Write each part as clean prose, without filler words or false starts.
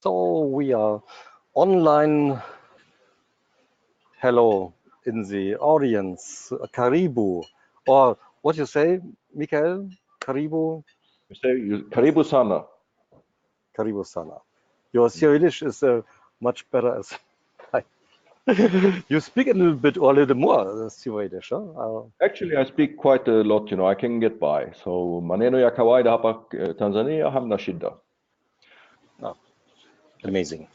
So we are online. Hello in the audience. Karibu. Or what you say, Micael? Karibu? We say Karibu sana. Karibu sana. Your Cyrillic is much better as you speak a little bit or a little more Swedish, huh? Actually, I speak quite a lot, you know, I can get by. So, maneno ya kawaida hapa Tanzania hamna shida. Oh, amazing.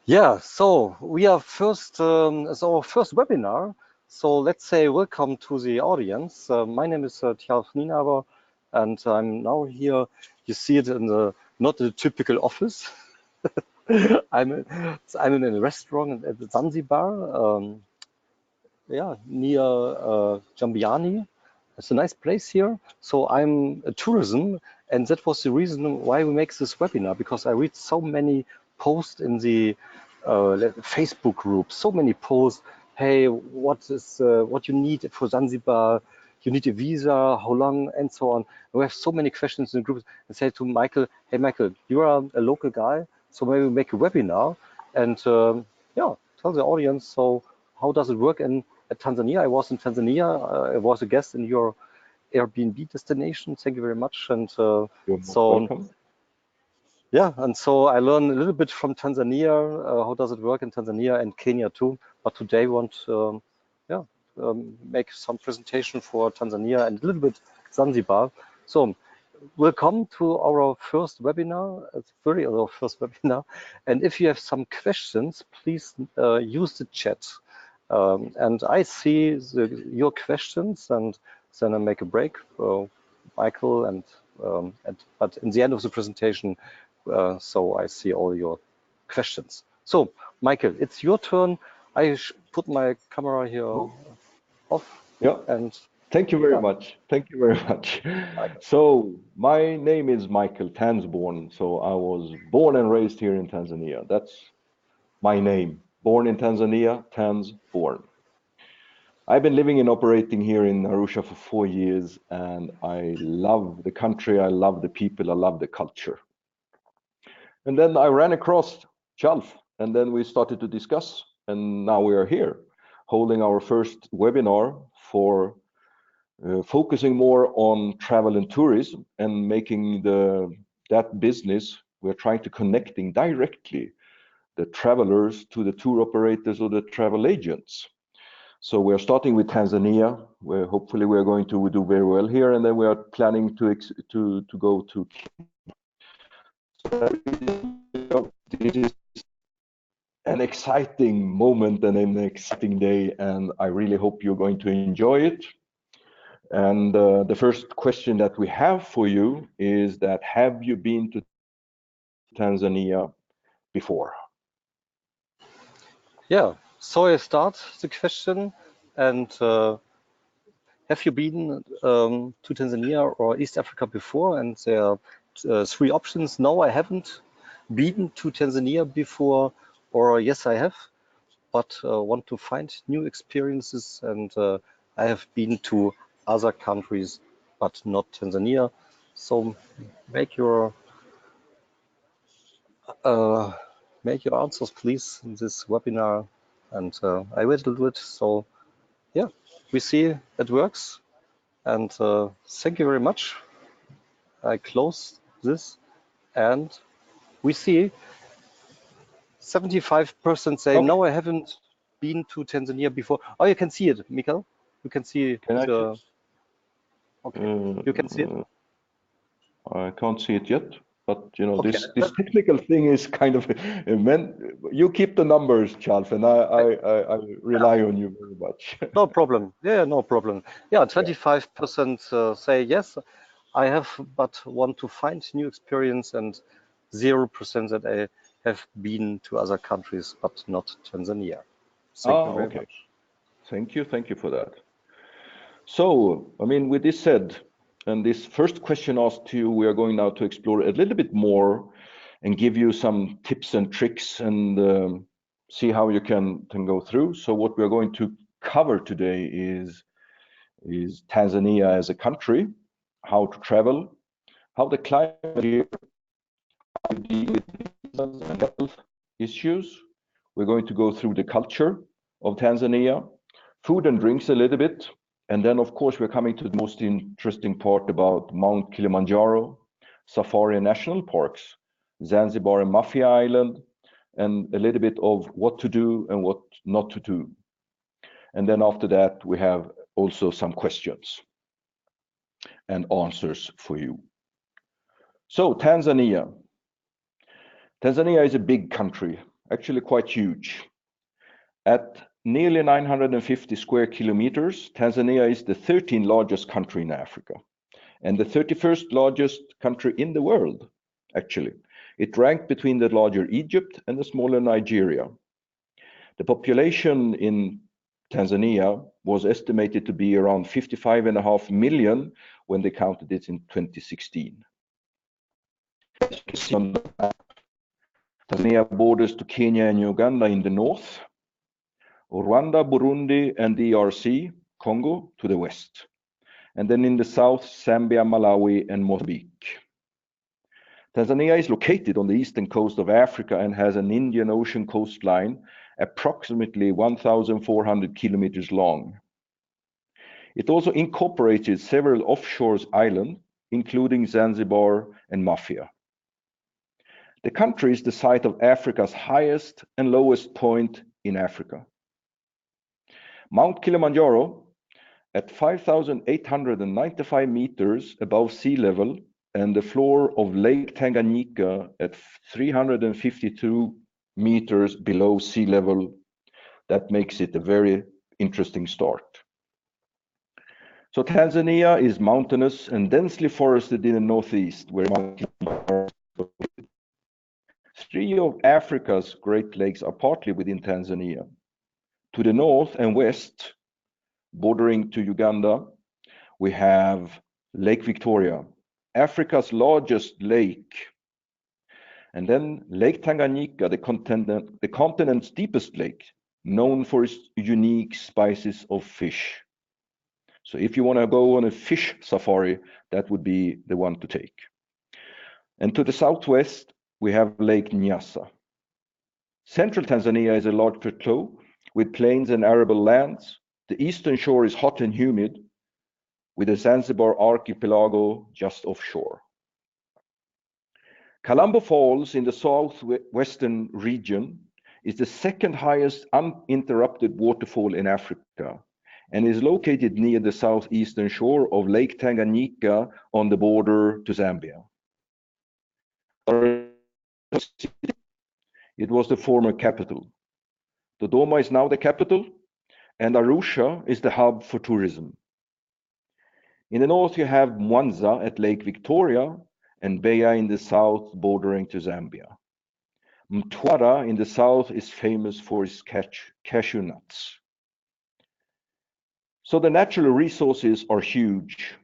Yeah, so we are first, it's our first webinar. So let's say welcome to the audience. My name is tjalf.nienaber, and I'm now here. You see it in the not the typical office. I'm in a restaurant at the Sansibar, yeah, near Jambiani. It's a nice place here. So I'm a tourism, and that was the reason why we make this webinar, because I read so many posts in the Facebook group, so many posts. Hey, what you need for Zanzibar? You need a visa, how long, and so on. We have so many questions in the group. And say to Michael, hey Michael, you are a local guy, so maybe we make a webinar and yeah, tell the audience. So how does it work in Tanzania? I was in Tanzania. I was a guest in your Airbnb destination. Thank you very much. And You're most so welcome. yeah, and so I learned a little bit from Tanzania. How does it work in Tanzania and Kenya too? But today we want yeah, make some presentation for Tanzania and a little bit Zanzibar. So welcome to our first webinar. It's very our first webinar. And if you have some questions, please use the chat. And I see your questions, and then I make a break for Michael and but in the end of the presentation, so I see all your questions. So Michael, it's your turn. I put my camera here off. Yeah. And thank you very much. Thank you very much. So my name is Michael Tansborn. So I was born and raised here in Tanzania. That's my name. Born in Tanzania, Tansborn. I've been living and operating here in Arusha for 4 years, and I love the country, I love the people, I love the culture. And then I ran across tjalf, and then we started to discuss, and now we are here, holding our first webinar for focusing more on travel and tourism and making that business. We're trying to connecting directly the travelers to the tour operators or the travel agents. So we're starting with Tanzania, where hopefully we're going to do very well here, and then we are planning to go to Kenya. This is an exciting moment and an exciting day, and I really hope you're going to enjoy it. And the first question that we have for you is that, have you been to Tanzania before? Yeah, so I start the question, and have you been to Tanzania or East Africa before? And there are 3 options. No, I haven't been to Tanzania before, or yes, I have, but want to find new experiences. And I have been to other countries, but not Tanzania. So make your answers, please, in this webinar. And I wait a little bit. So yeah, we see it works. And thank you very much. I close this, and we see 75% say, no, I haven't been to Tanzania before. Oh, you can see it, Michael. You can see Can I the. just, Okay, you can see it. I can't see it yet, but you know, Okay. this technical thing is kind of you keep the numbers, Charles, and I rely on you very much. No problem. Yeah, no problem. Yeah, 25% say yes, I have, but want to find new experience, and 0% that I have been to other countries, but not Tanzania. Thank you very Okay. much. Thank you for that. So, I mean, with this said, and this first question asked to you, we are going now to explore a little bit more and give you some tips and tricks and see how you can go through. So what we are going to cover today is Tanzania as a country, how to travel, how the climate here, how to deal with and health issues. We're going to go through the culture of Tanzania, food and drinks a little bit, and then of course we're coming to the most interesting part about Mount Kilimanjaro, safari and national parks, Zanzibar and Mafia Island, and a little bit of what to do and what not to do. And then after that, we have also some questions and answers for you. So Tanzania. Tanzania is a big country, actually quite huge. At nearly 950 square kilometers, Tanzania is the 13th largest country in Africa and the 31st largest country in the world, actually. It ranked between the larger Egypt and the smaller Nigeria. The population in Tanzania was estimated to be around 55.5 million when they counted it in 2016. Tanzania borders to Kenya and Uganda in the north, Rwanda, Burundi, and DRC, Congo, to the west. And then in the south, Zambia, Malawi, and Mozambique. Tanzania is located on the eastern coast of Africa and has an Indian Ocean coastline approximately 1,400 kilometers long. It also incorporated several offshore islands, including Zanzibar and Mafia. The country is the site of Africa's highest and lowest point in Africa. Mount Kilimanjaro, at 5,895 meters above sea level, and the floor of Lake Tanganyika at 352 meters below sea level. That makes it a very interesting start. So Tanzania is mountainous and densely forested in the northeast, where three of Africa's Great Lakes are partly within Tanzania. To the north and west, bordering to Uganda, we have Lake Victoria, Africa's largest lake. And then Lake Tanganyika, the continent's deepest lake, known for its unique species of fish. So if you want to go on a fish safari, that would be the one to take. And to the southwest, we have Lake Nyasa. Central Tanzania is a large plateau with plains and arable lands. The eastern shore is hot and humid, with the Zanzibar archipelago just offshore. Kalambo Falls in the southwestern region is the second highest uninterrupted waterfall in Africa and is located near the southeastern shore of Lake Tanganyika on the border to Zambia. It was the former capital. Dodoma is now the capital, and Arusha is the hub for tourism. In the north, you have Mwanza at Lake Victoria, and Beya in the south, bordering to Zambia. Mtwara in the south is famous for its cashew nuts. So the natural resources are huge,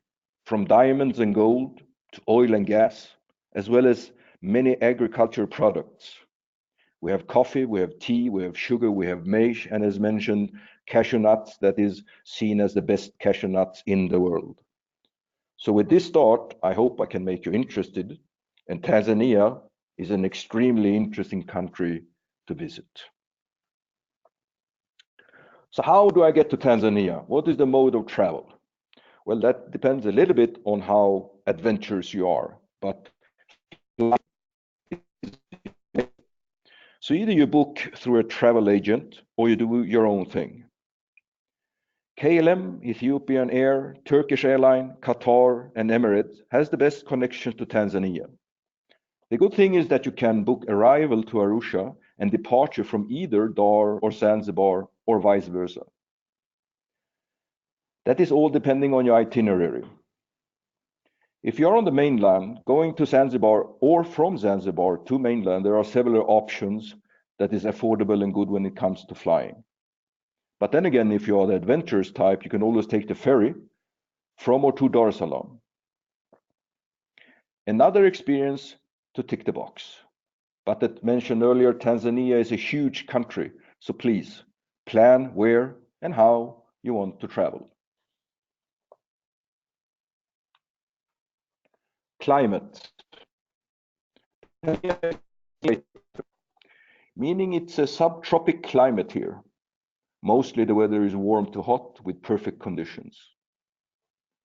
from diamonds and gold to oil and gas, as well as many agricultural products. We have coffee, we have tea, we have sugar, we have maize, and as mentioned, cashew nuts that is seen as the best cashew nuts in the world. So with this start, I hope I can make you interested, and Tanzania is an extremely interesting country to visit. So how do I get to Tanzania? What is the mode of travel? Well, that depends a little bit on how adventurous you are, but so either you book through a travel agent or you do your own thing. KLM, Ethiopian Air, Turkish Airline, Qatar, and Emirates has the best connections to Tanzania. The good thing is that you can book arrival to Arusha and departure from either Dar or Zanzibar or vice versa. That is all depending on your itinerary. If you're on the mainland, going to Zanzibar or from Zanzibar to mainland, there are several options that is affordable and good when it comes to flying. But then again, if you are the adventurous type, you can always take the ferry from or to Dar es Salaam. Another experience to tick the box. But as mentioned earlier, Tanzania is a huge country, so please plan where and how you want to travel. Climate. meaning it's a subtropic climate here. Mostly the weather is warm to hot with perfect conditions.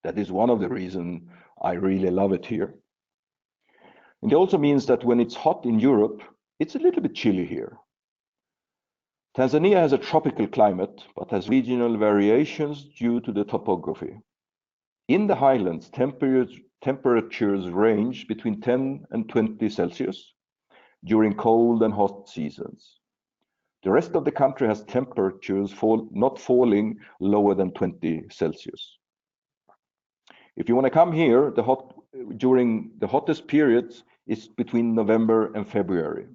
That is one of the reasons I really love it here. And it also means that when it's hot in Europe, it's a little bit chilly here. Tanzania has a tropical climate, but has regional variations due to the topography. In the highlands, temperatures range between 10 and 20 Celsius during cold and hot seasons. The rest of the country has temperatures not falling lower than 20 Celsius. If you want to come here, during the hottest periods is between November and February.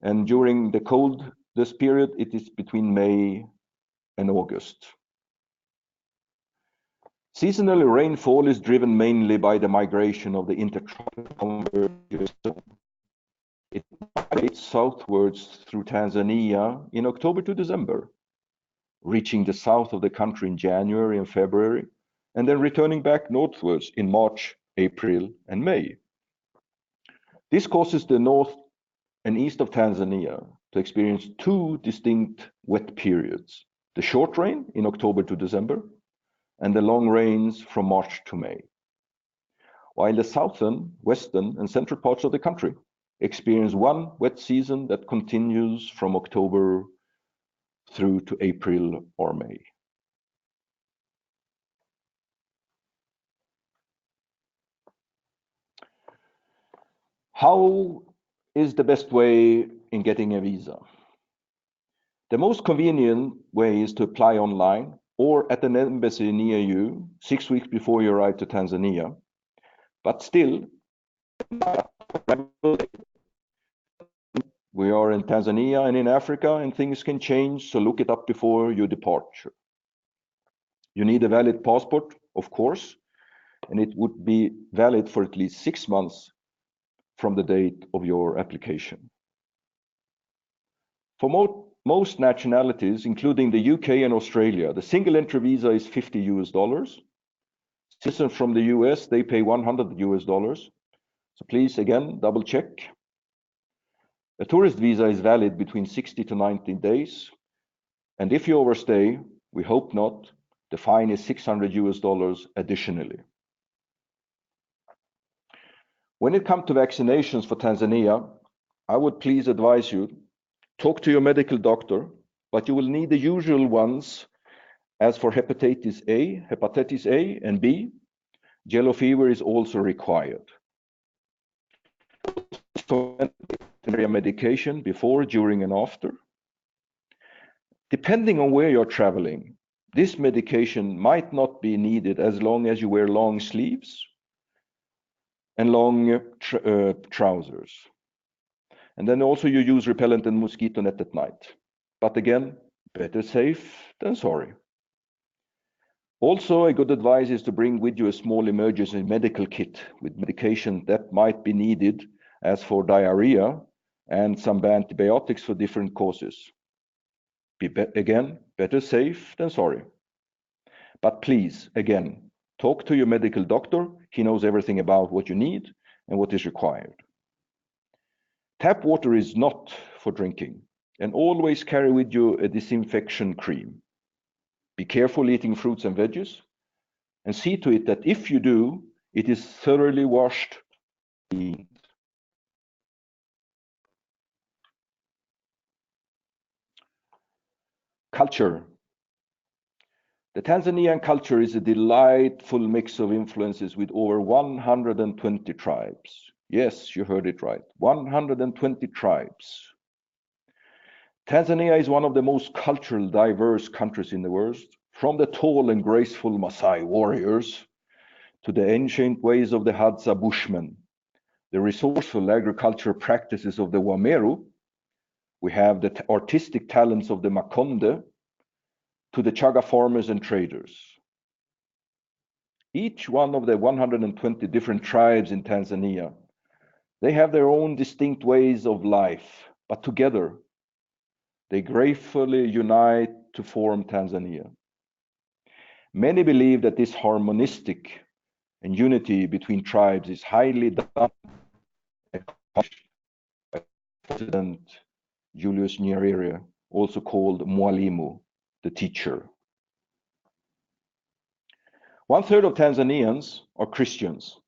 And during the coldest period, it is between May and August. Seasonally, rainfall is driven mainly by the migration of the intertropical convergence zone. It migrates southwards through Tanzania in October to December, reaching the south of the country in January and February, and then returning back northwards in March, April, and May. This causes the north and east of Tanzania to experience two distinct wet periods: the short rain in October to December, and the long rains from March to May, while the southern, western, and central parts of the country experience one wet season that continues from October through to April or May. How is the best way in getting a visa? The most convenient way is to apply online or at an embassy near you 6 weeks before you arrive to Tanzania. But still, we are in Tanzania and in Africa, and things can change, so look it up before your departure. You need a valid passport, of course, and it would be valid for at least 6 months from the date of your application. For most nationalities, including the UK and Australia, the single entry visa is $50. Citizens from the US, they pay $100. So please, again, double check. A tourist visa is valid between 60 to 90 days. And if you overstay, we hope not, the fine is $600 additionally. When it comes to vaccinations for Tanzania, I would please advise you, talk to your medical doctor, but you will need the usual ones as for hepatitis A and B. Yellow fever is also required. So, medication before, during, and after. Depending on where you're traveling, this medication might not be needed as long as you wear long sleeves and long trousers. And then also you use repellent and mosquito net at night. But again, better safe than sorry. Also, a good advice is to bring with you a small emergency medical kit with medication that might be needed, as for diarrhea and some antibiotics for different causes. Again, better safe than sorry. But please, again, talk to your medical doctor. He knows everything about what you need and what is required. Tap water is not for drinking, and always carry with you a disinfection cream. Be careful eating fruits and veggies, and see to it that if you do, it is thoroughly washed. Culture. The Tanzanian culture is a delightful mix of influences with over 120 tribes. Yes, you heard it right, 120 tribes. Tanzania is one of the most culturally diverse countries in the world, from the tall and graceful Maasai warriors to the ancient ways of the Hadza Bushmen, the resourceful agricultural practices of the Wameru. We have the artistic talents of the Makonde, to the Chaga farmers and traders. Each one of the 120 different tribes in Tanzania, they have their own distinct ways of life, but together they gratefully unite to form Tanzania. Many believe that this harmonistic and unity between tribes is highly done by President Julius Nyerere, also called Mwalimu, the teacher. 1/3 of Tanzanians are Christians,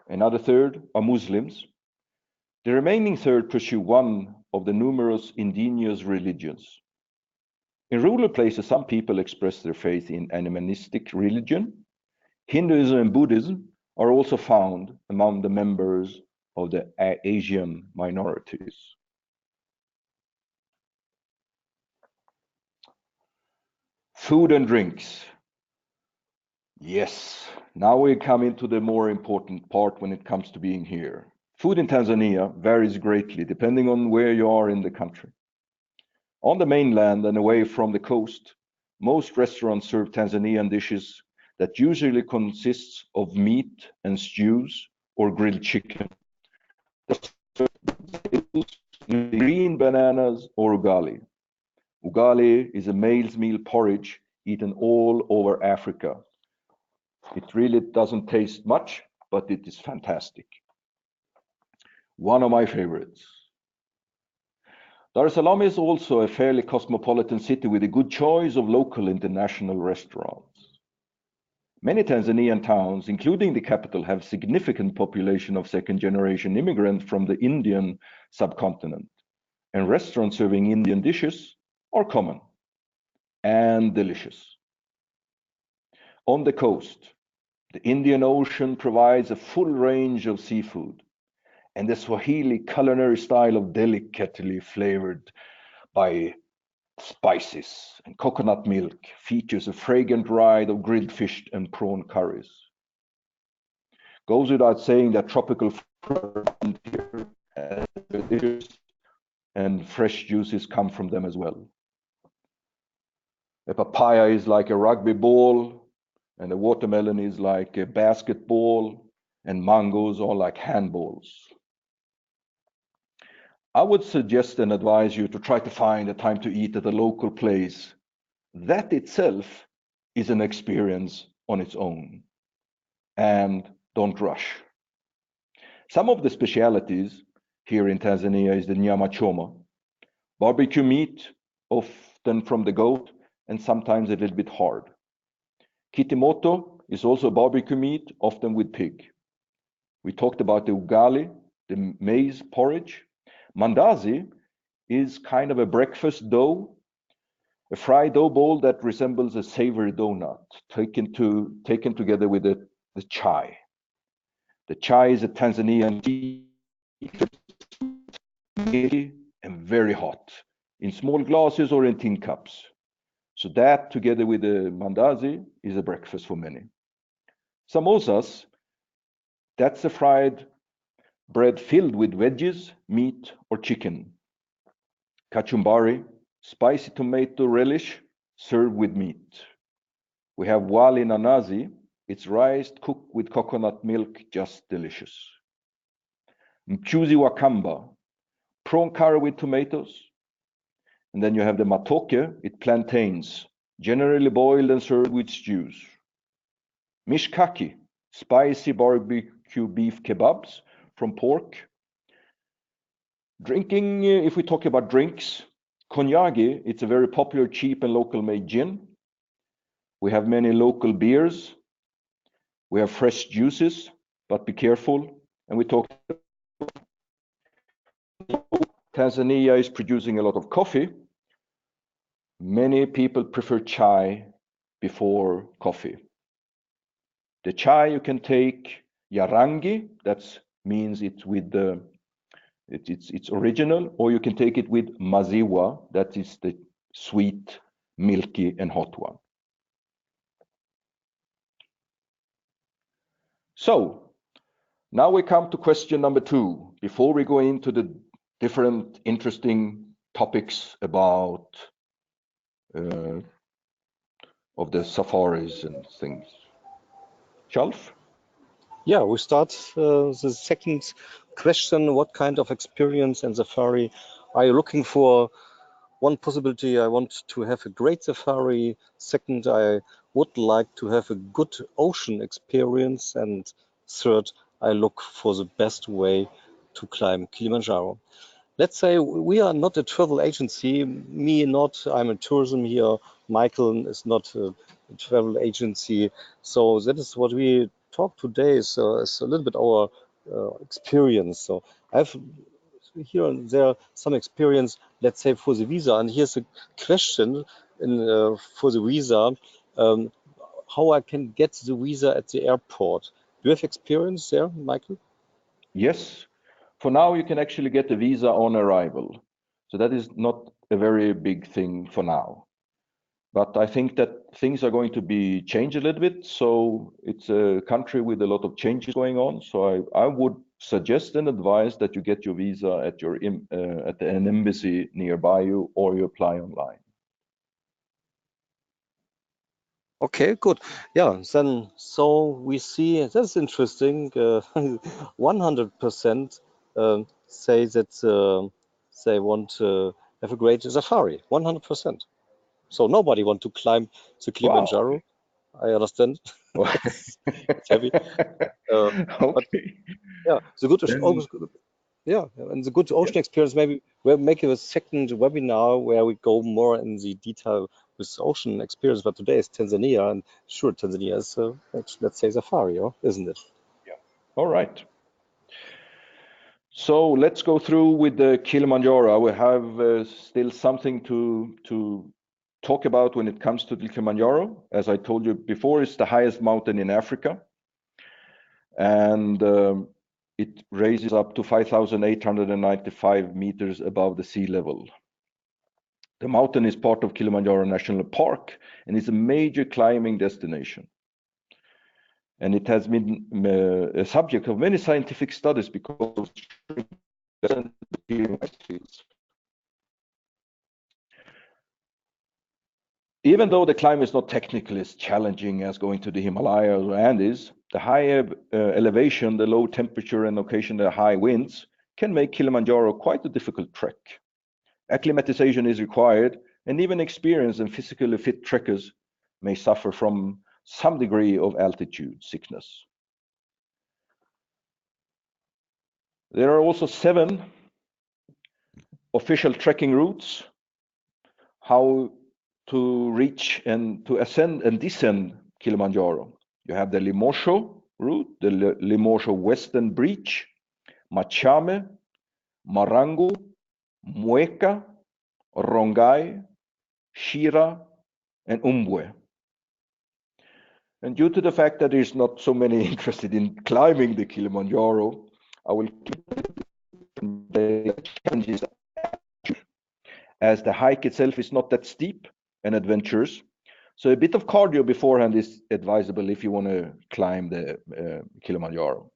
another third are Muslims. The remaining third pursue one of the numerous indigenous religions. In rural places, some people express their faith in animistic religion. Hinduism and Buddhism are also found among the members of the Asian minorities. Food and drinks. Yes, now we come into the more important part when it comes to being here. Food in Tanzania varies greatly depending on where you are in the country. On the mainland and away from the coast, most restaurants serve Tanzanian dishes that usually consists of meat and stews or grilled chicken. Green bananas or ugali. Ugali is a maize meal porridge eaten all over Africa. It really doesn't taste much, but it is fantastic. One of my favorites. Dar es Salaam is also a fairly cosmopolitan city with a good choice of local international restaurants. Many Tanzanian towns, including the capital, have significant population of second-generation immigrants from the Indian subcontinent, and restaurants serving Indian dishes are common and delicious. On the coast, the Indian Ocean provides a full range of seafood, and the Swahili culinary style of delicately flavored by spices and coconut milk features a fragrant ride of grilled fish and prawn curries. Goes without saying that tropical fruit here and fresh juices come from them as well. A papaya is like a rugby ball, and a watermelon is like a basketball, and mangoes are like handballs. I would suggest and advise you to try to find a time to eat at a local place. That itself is an experience on its own. And don't rush. Some of the specialities here in Tanzania is the nyama choma, barbecue meat, often from the goat, and sometimes a little bit hard. Kitimoto is also barbecue meat, often with pig. We talked about the ugali, the maize porridge. Mandazi is kind of a breakfast dough, a fried dough ball that resembles a savory donut, taken together with the chai. The chai is a Tanzanian tea, and very hot, in small glasses or in tin cups. So that, together with the mandazi, is a breakfast for many. Samosas, that's a fried bread filled with veggies, meat, or chicken. Kachumbari, spicy tomato relish, served with meat. We have wali nanazi, it's rice cooked with coconut milk, just delicious. Mchuzi wa kamba, prawn curry with tomatoes. And then you have the matoke, it's plantains, generally boiled and served with stews. Mishkaki, spicy barbecue beef kebabs from pork. Drinking, if we talk about drinks, konyagi, it's a very popular, cheap and local made gin. We have many local beers. We have fresh juices, but be careful. And we talked, Tanzania is producing a lot of coffee. Many people prefer chai before coffee. The chai you can take yarangi, that means it's with the it's original, or you can take it with maziwa, that is the sweet, milky, and hot one. So now we come to question number 2, before we go into the different interesting topics about of the safaris and things. Tjalf? Yeah, we start the second question. What kind of experience in safari are you looking for? One possibility, I want to have a great safari. Second, I would like to have a good ocean experience. And third, I look for the best way to climb Kilimanjaro. let's say we are not a travel agency. Me not. I'm a tourism here. Michael is not a travel agency. So that is what we talk today. Is a little bit our experience. So I've here and there some experience, let's say for the visa. And here's a question for the visa. Um, how I can get the visa at the airport. Do you have experience there, Michael? Yes, for now you can actually get a visa on arrival. So that is not a very big thing for now. But I think that things are going to be changed a little bit. So it's a country with a lot of changes going on. So I would suggest and advise that you get your visa at an embassy nearby you, or you apply online. Okay, good. Yeah, then so we see that's interesting. 100% say that they want to have a great safari. 100%. So nobody want to climb the Wow. Kilimanjaro. I understand. It's heavy. But Okay. yeah, the good is Then always good. Yeah, and the good yes. ocean experience. Maybe we'll make a second webinar where we go more in the detail with ocean experience. But today is Tanzania, and sure, Tanzania is let's say safari, isn't it? Yeah. All right. So let's go through with the Kilimanjaro. We have still something to talk about when it comes to the Kilimanjaro. As I told you before, it's the highest mountain in Africa, and it raises up to 5,895 meters above the sea level. The mountain is part of Kilimanjaro National Park and is a major climbing destination. And it has been a subject of many scientific studies because of even though the climb is not technically as challenging as going to the Himalayas or Andes, the higher elevation, the low temperature, and occasionally high winds can make Kilimanjaro quite a difficult trek. Acclimatization is required, and even experienced and physically fit trekkers may suffer from some degree of altitude sickness. There are also 7 official trekking routes how to reach and to ascend and descend Kilimanjaro. You have the Limosho route, the Limosho Western Breach, Machame, Marangu, Mueca, Rongai, Shira, and Umbwe. And due to the fact that there's not so many interested in climbing the Kilimanjaro, I will keep the challenges as the hike itself is not that steep and adventurous. So a bit of cardio beforehand is advisable if you want to climb the Kilimanjaro.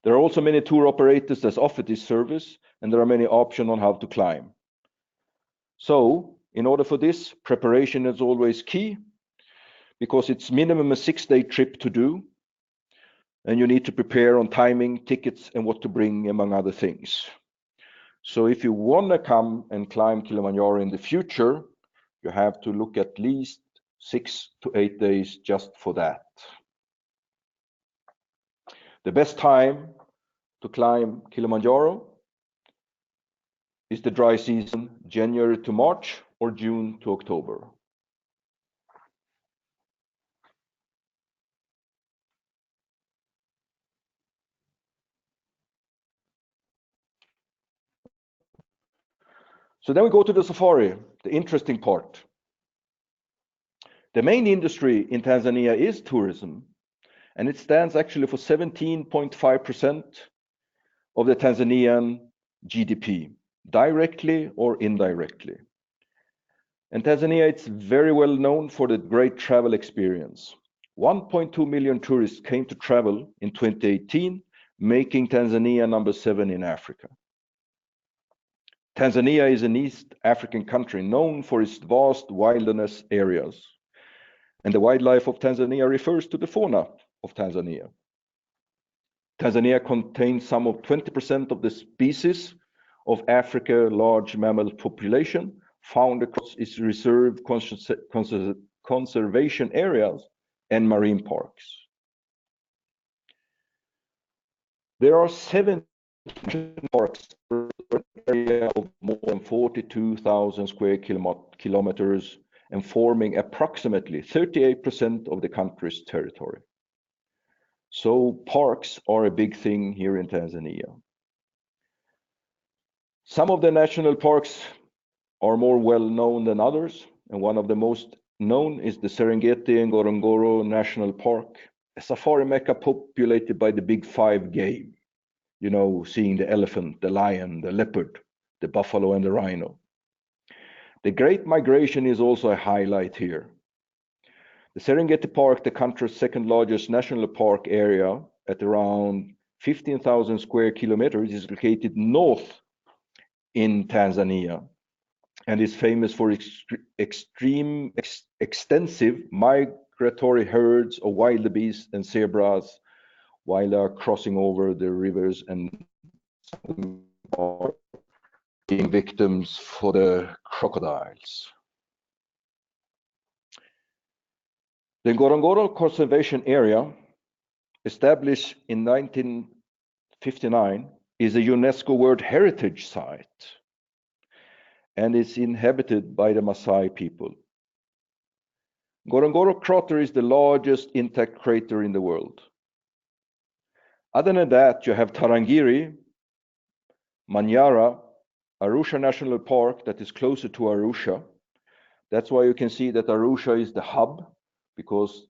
There are also many tour operators that offer this service, and there are many options on how to climb. So in order for this, preparation is always key, because it's minimum a 6-day trip to do, and you need to prepare on timing, tickets, and what to bring, among other things. So if you want to come and climb Kilimanjaro in the future, you have to look at least 6 to 8 days just for that. The best time to climb Kilimanjaro is the dry season, January to March or June to October. So then we go to the safari, the interesting part. The main industry in Tanzania is tourism, and it stands actually for 17.5% of the Tanzanian GDP, directly or indirectly. And Tanzania, it's very well known for the great travel experience. 1.2 million tourists came to travel in 2018, making Tanzania number 7 in Africa. Tanzania is an East African country known for its vast wilderness areas. And the wildlife of Tanzania refers to the fauna of Tanzania. Tanzania contains some of 20% of the species of Africa's large mammal population found across its reserve conservation areas and marine parks. There are 7 parks area of more than 42,000 square kilometers and forming approximately 38% of the country's territory. So parks are a big thing here in Tanzania. Some of the national parks are more well known than others, and one of the most known is the Serengeti and Ngorongoro National Park, a safari mecca populated by the big five game. You know, seeing the elephant, the lion, the leopard, the buffalo, and the rhino. The Great Migration is also a highlight here. The Serengeti Park, the country's second largest national park area at around 15,000 square kilometers, is located north in Tanzania and is famous for extensive migratory herds of wildebeest and zebras while they are crossing over the rivers and being victims for the crocodiles. The Ngorongoro Conservation Area, established in 1959, is a UNESCO World Heritage Site and is inhabited by the Maasai people. Ngorongoro crater is the largest intact crater in the world. Other than that, you have Tarangire, Manyara, Arusha National Park that is closer to Arusha. That's why you can see that Arusha is the hub, because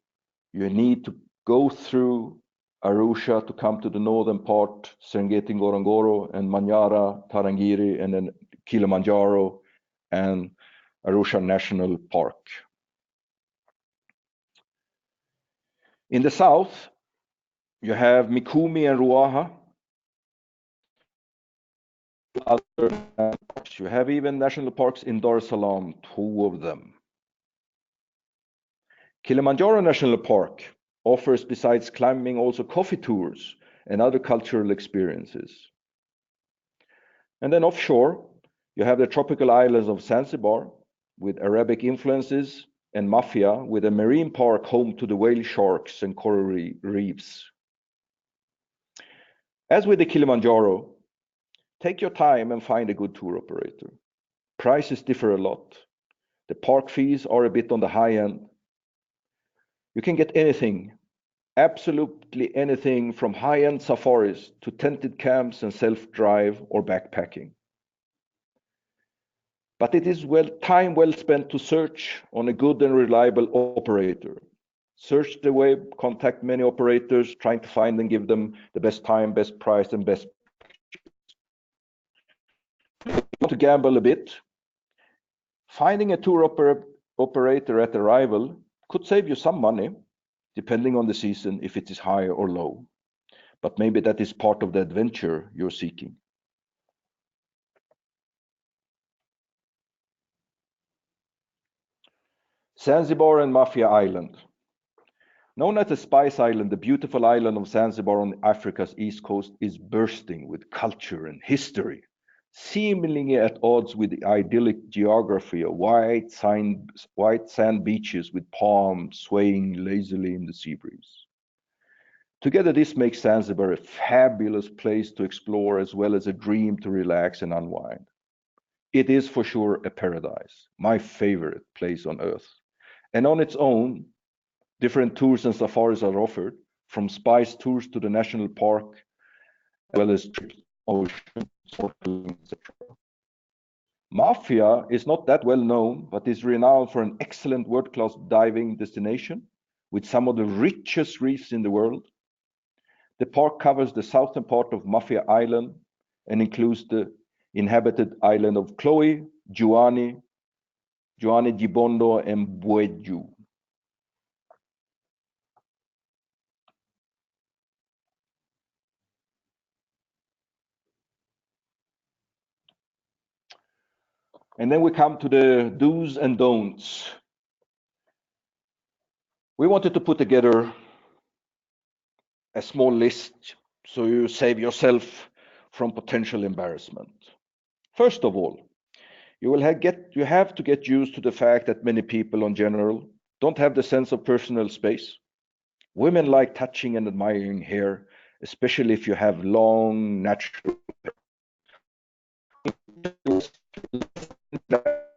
you need to go through Arusha to come to the northern part, Serengeti, Ngorongoro, and Manyara, Tarangire, and then Kilimanjaro and Arusha National Park. In the south, you have Mikumi and Ruaha. You have even national parks in Dar es Salaam, 2 of them. Kilimanjaro National Park offers, besides climbing, also coffee tours and other cultural experiences. And then offshore, you have the tropical islands of Sansibar with Arabic influences, and Mafia with a marine park home to the whale sharks and coral reefs. As with the Kilimanjaro, take your time and find a good tour operator. Prices differ a lot. The park fees are a bit on the high end. You can get anything, absolutely anything, from high-end safaris to tented camps and self-drive or backpacking. But it is time well spent to search on a good and reliable operator. Search the web, contact many operators, trying to find and give them the best time, best price, and best. If you want to gamble a bit, finding a tour operator at arrival could save you some money, depending on the season, if it is high or low. But maybe that is part of the adventure you're seeking. Zanzibar and Mafia Island. Known as the Spice Island, the beautiful island of Zanzibar on Africa's east coast is bursting with culture and history, seemingly at odds with the idyllic geography of white sand beaches with palms swaying lazily in the sea breeze. Together, this makes Zanzibar a fabulous place to explore, as well as a dream to relax and unwind. It is for sure a paradise, my favorite place on earth. And on its own, different tours and safaris are offered, from spice tours to the national park, as well as trips ocean, snorkeling, etc. Mafia is not that well known, but is renowned for an excellent world-class diving destination with some of the richest reefs in the world. The park covers the southern part of Mafia Island and includes the inhabited island of Chloe, Juani, Gibondo, and Bueju. And then we come to the do's and don'ts. We wanted to put together a small list so you save yourself from potential embarrassment. First of all, you have to get used to the fact that many people in general don't have the sense of personal space. Women like touching and admiring hair, especially if you have long, natural hair.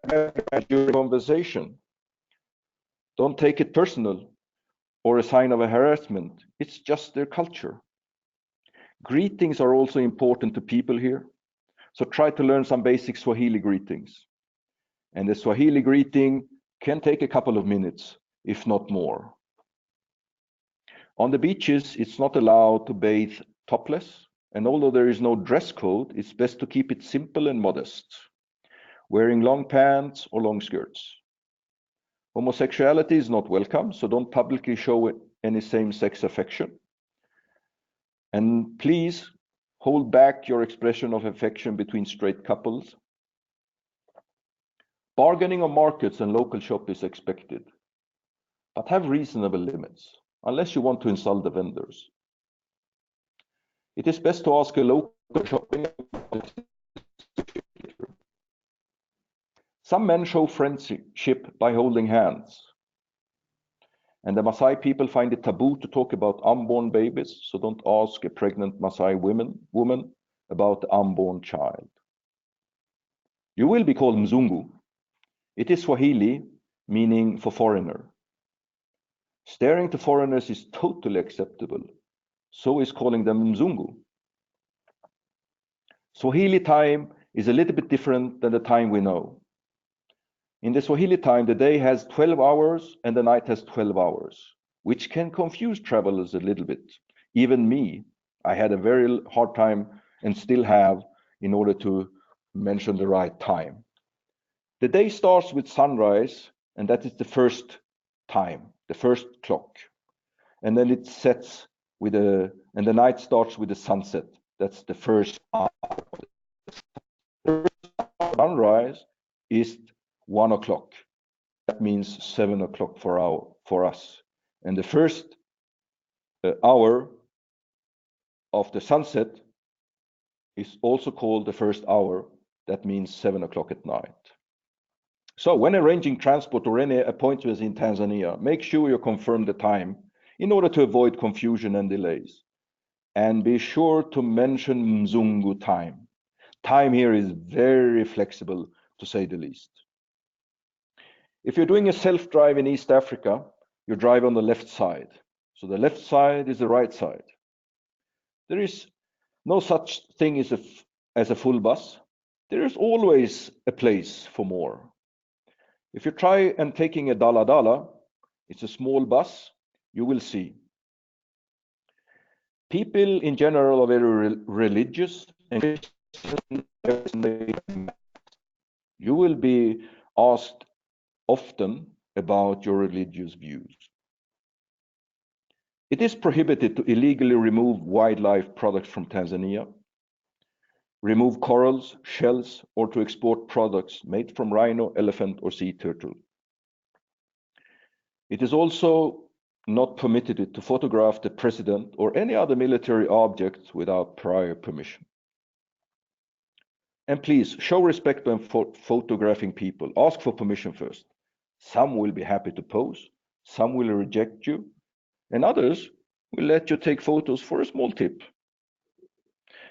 During conversation. Don't take it personal or a sign of a harassment. It's just their culture. Greetings are also important to people here. So try to learn some basic Swahili greetings. And the Swahili greeting can take a couple of minutes, if not more. On the beaches, it's not allowed to bathe topless. And although there is no dress code, it's best to keep it simple and modest, wearing long pants or long skirts. Homosexuality is not welcome, so don't publicly show any same-sex affection. And please hold back your expression of affection between straight couples. Bargaining on markets and local shop is expected, but have reasonable limits, unless you want to insult the vendors. It is best to ask a local shopping. Some men show friendship by holding hands. And the Maasai people find it taboo to talk about unborn babies, so don't ask a pregnant Maasai woman about the unborn child. You will be called Mzungu. It is Swahili, meaning for foreigner. Staring to foreigners is totally acceptable. So is calling them Mzungu. Swahili time is a little bit different than the time we know. In the Swahili time, the day has 12 hours and the night has 12 hours, which can confuse travelers a little bit. Even me, I had a very hard time and still have in order to mention the right time. The day starts with sunrise, and that is the first time, the first clock. And then it sets with and the night starts with the sunset. That's the first hour. Sunrise is 1 o'clock. That means 7 o'clock for us. And the first hour of the sunset is also called the first hour. That means 7 o'clock at night. So when arranging transport or any appointments in Tanzania, make sure you confirm the time in order to avoid confusion and delays. And be sure to mention Mzungu time. Time here is very flexible, to say the least. If you're doing a self-drive in East Africa, you drive on the left side. So the left side is the right side. There is no such thing as a full bus. There is always a place for more. If you try and taking a dala, it's a small bus, you will see. People in general are very religious, and you will be asked often about your religious views. It is prohibited to illegally remove wildlife products from Tanzania, remove corals, shells, or to export products made from rhino, elephant, or sea turtle. It is also not permitted to photograph the president or any other military objects without prior permission. And please show respect when photographing people. Ask for permission first. Some will be happy to pose, some will reject you, and others will let you take photos for a small tip.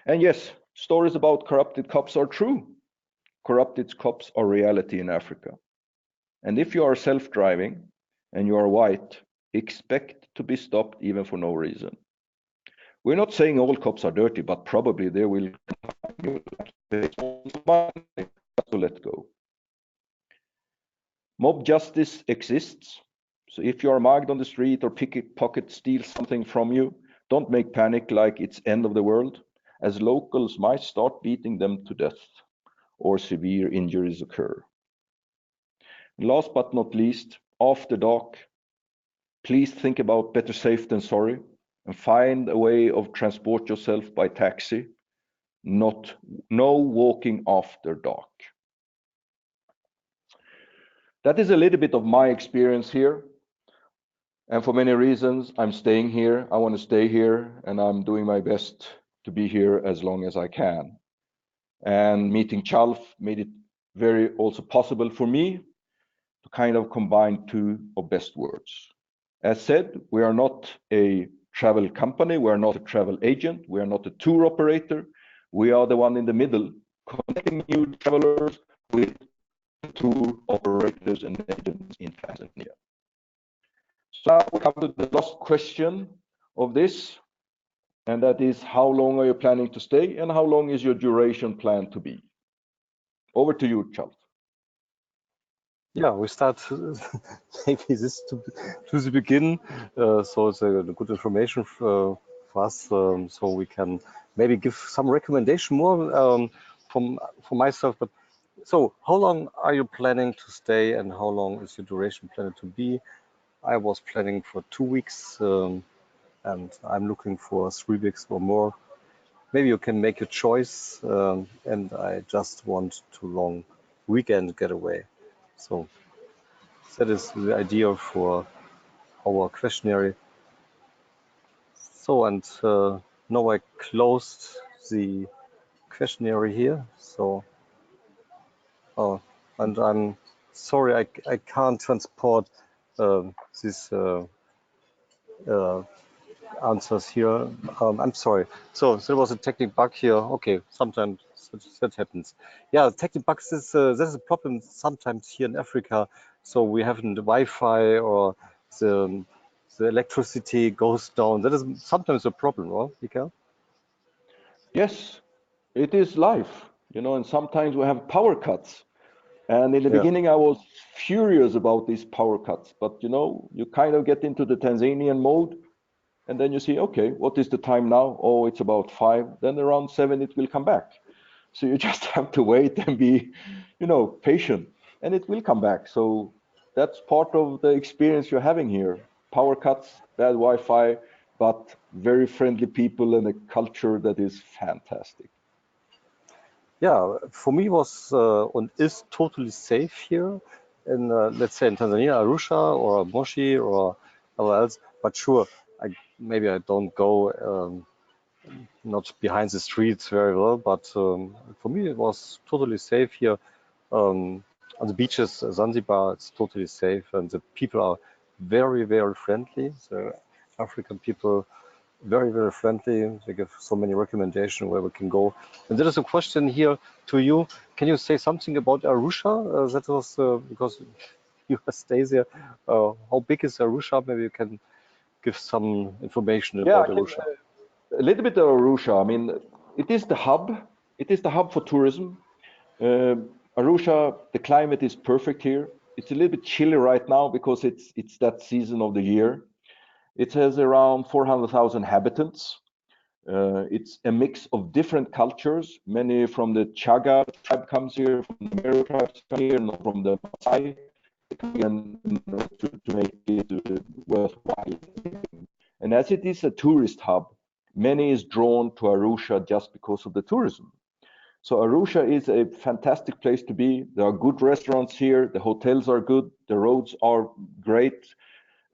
And yes, stories about corrupted cops are true. Corrupted cops are reality in Africa. And if you are self-driving and you are white, expect to be stopped even for no reason. We're not saying all cops are dirty, but probably they will to let go. Mob justice exists. So if you are mugged on the street or pickpocket steals something from you, don't make panic like it's end of the world, as locals might start beating them to death or severe injuries occur. Last but not least, after dark, please think about better safe than sorry and find a way of transport yourself by taxi, no walking after dark. That is a little bit of my experience here. And for many reasons, I'm staying here. I want to stay here, and I'm doing my best to be here as long as I can. And meeting tjalf made it very also possible for me to kind of combine two of best words. As said, we are not a travel company, we are not a travel agent, we are not a tour operator. We are the one in the middle, connecting new travelers with tour operators and agents in Tanzania. So now we come to the last question of this, and that is, how long are you planning to stay, and how long is your duration planned to be? Over to you, Charles. Yeah, we start maybe this to the begin. So it's a good information for us, so we can maybe give some recommendation more for myself. But so, how long are you planning to stay, and how long is your duration planned to be? I was planning for 2 weeks, and I'm looking for 3 weeks or more. Maybe you can make a choice, and I just want too long weekend getaway. So that is the idea for our questionnaire. So, and now I closed the questionnaire here. So, and I'm sorry, I can't transport these answers here. I'm sorry. So there was a technical bug here. Okay, sometimes that happens. Yeah, technical bugs is there's a problem sometimes here in Africa. So we haven't Wi-Fi or the electricity goes down. That is sometimes a problem, right, Micael? Yes, it is life, and sometimes we have power cuts. And in the Yeah. beginning, I was furious about these power cuts, but you kind of get into the Tanzanian mode, and then you see, okay, what is the time now? Oh, it's about 5. Then around 7, it will come back. So you just have to wait and be, patient, and it will come back. So that's part of the experience you're having here. Power cuts, bad Wi-Fi, but very friendly people and a culture that is fantastic. Yeah, for me was and is totally safe here in let's say in Tanzania, Arusha or Moshi or else. But sure, maybe I don't go not behind the streets very well, but for me it was totally safe here. On the beaches, Zanzibar, it's totally safe, and the people are very, very friendly. The African people, very, very friendly. They give so many recommendations where we can go. And there is a question here to you. Can you say something about Arusha? That was because you stay there. How big is Arusha? Maybe you can give some information Yeah, about I can Arusha. a little bit of Arusha. I mean, it is the hub. It is the hub for tourism. Uh, Arusha, the climate is perfect here. It's a little bit chilly right now because it's that season of the year. It has around 400,000 inhabitants. It's a mix of different cultures. Many from the Chaga tribe comes here, from the Meru tribes come here, and from the Maasai, and to make it worthwhile. And as it is a tourist hub, many is drawn to Arusha just because of the tourism. So Arusha is a fantastic place to be. There are good restaurants here. The hotels are good. The roads are great.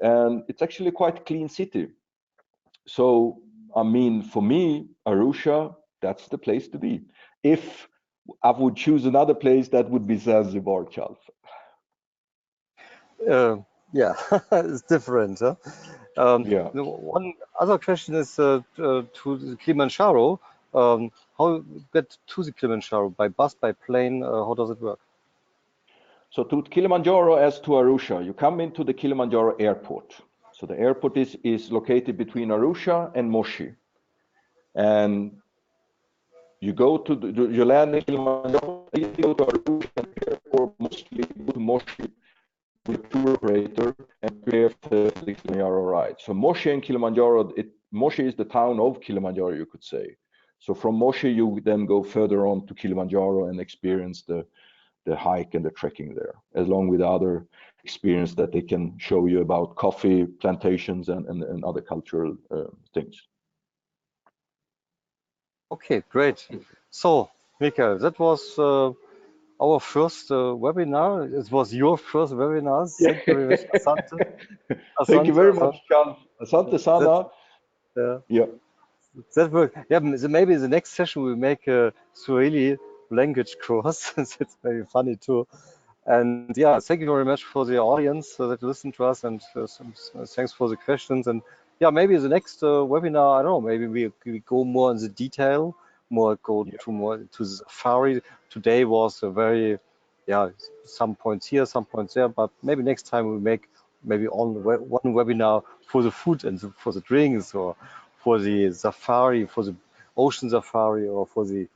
And it's actually quite a clean city. So, I mean, for me, Arusha, that's the place to be. If I would choose another place, that would be Zanzibar, Charles. Yeah, it's different. Huh? Yeah. One other question is to the Kilimanjaro. How get to the Kilimanjaro? By bus, by plane? How does it work? So to Kilimanjaro as to Arusha, you come into the Kilimanjaro airport. So the airport is located between Arusha and Moshi. And you go to you land in Kilimanjaro, you go to Arusha airport, mostly go to Moshi with a tour operator and prepare for the Kilimanjaro ride. So Moshi and Kilimanjaro, Moshi is the town of Kilimanjaro, you could say. So from Moshi, you then go further on to Kilimanjaro and experience the hike and the trekking there, along with other experience that they can show you about coffee plantations and other cultural things. Okay, great. So, Michael, that was our first webinar. It was your first webinar. Yeah. Thank you very much, Asante. Thank you Asante, very much, Asante. Charles. Asante That, Sana. uh, Yeah. that worked. Yeah, maybe the next session we make a Swahili language course. That's very funny too. And yeah, thank you very much for the audience that listened to us, and thanks for the questions. And yeah, maybe the next webinar, I don't know, maybe we go more in the detail, more go Yeah. to more to the safari. Today was a very yeah, some points here, some points there, but maybe next time we make maybe one webinar for the food and for the drinks, or for the safari, for the ocean safari, or for the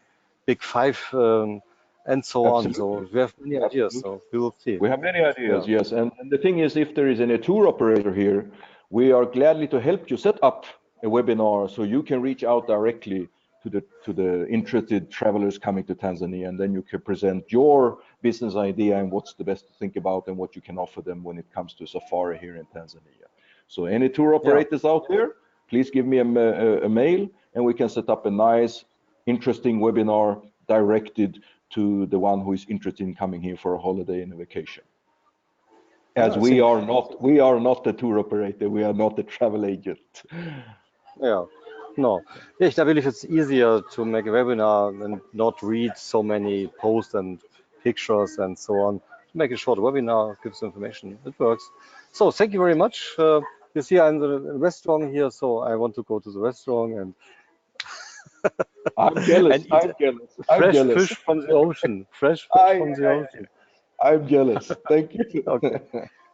big five, and so on. Absolutely. So we have many ideas, Absolutely. so we will see. We have many Yeah. ideas, yes. And the thing is, if there is any tour operator here, we are gladly to help you set up a webinar so you can reach out directly to the interested travelers coming to Tanzania, and then you can present your business idea and what's the best to think about and what you can offer them when it comes to safari here in Tanzania. So any tour Yeah. operators out there, please give me a mail and we can set up a nice, interesting webinar directed to the one who is interested in coming here for a holiday and a vacation. As I think, we are not the tour operator, we are not the travel agent. yeah, no. I believe it's easier to make a webinar and not read so many posts and pictures and so on. Make a short webinar, gives information. It works. So thank you very much. You see, I'm in the restaurant here, so I want to go to the restaurant and I'm jealous. and eat I'm jealous. I'm fresh jealous. fish from the ocean. Fresh fish I, from the ocean. I'm jealous. Thank you. Okay.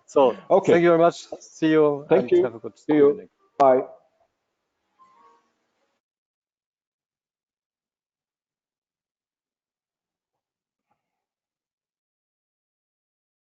So thank Okay. you very much. See you Thank and you. have a good See you. evening. Bye.